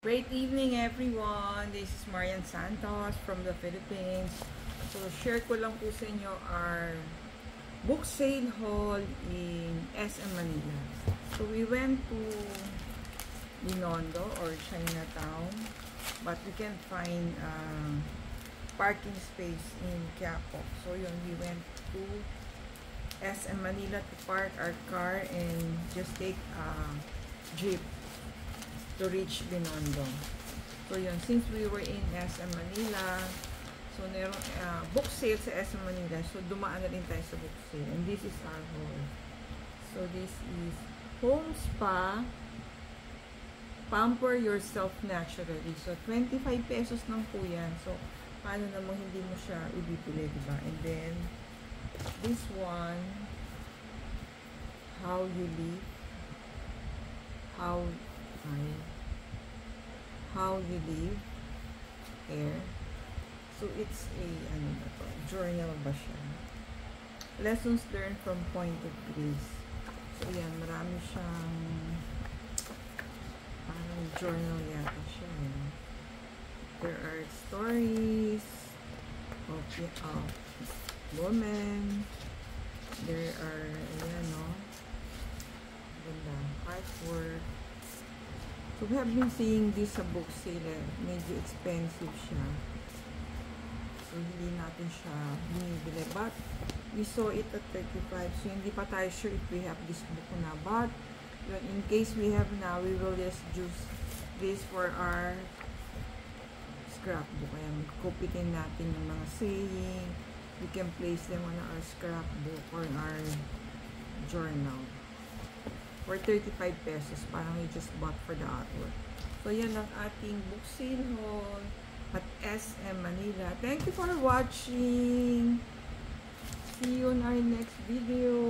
Great evening everyone! This is Marian Santos from the Philippines. So, share ko lang po sa inyo our book sale haul in SM Manila. So, we went to Binondo or Chinatown, but we can't find parking space in Quiapo. So, yun, we went to SM Manila to park our car and just take a jeep to reach Binondo. So yun, since we were in SM Manila, so merong book sale sa SM Manila, so dumaan na rin tayo sa book sale. And this is our haul. So this is Home Spa, Pamper Yourself Naturally. So 25 pesos lang po yan. So paano namang hindi mo siya ibibili, diba? And then this one, How You Live, How You Live Hair. So it's a journal ba siya? Lessons learned from Point of Grace. So yan, marami siyang parang journal yata siya. There are stories of women. There are ganda, artwork. So, we have been seeing this sa book sale. Medyo expensive siya. So, hindi natin siya binibili. But, we saw it at 35. So, hindi pa tayo sure if we have this book na. But, in case we have now, we will just use this for our scrapbook. Kaya, magkupitin natin yung mga saying. We can place them on our scrapbook or our journal. For 35 pesos, parang we just bought for the artwork. So, yan ang ating book sale haul at SM Manila. Thank you for watching. See you on our next video.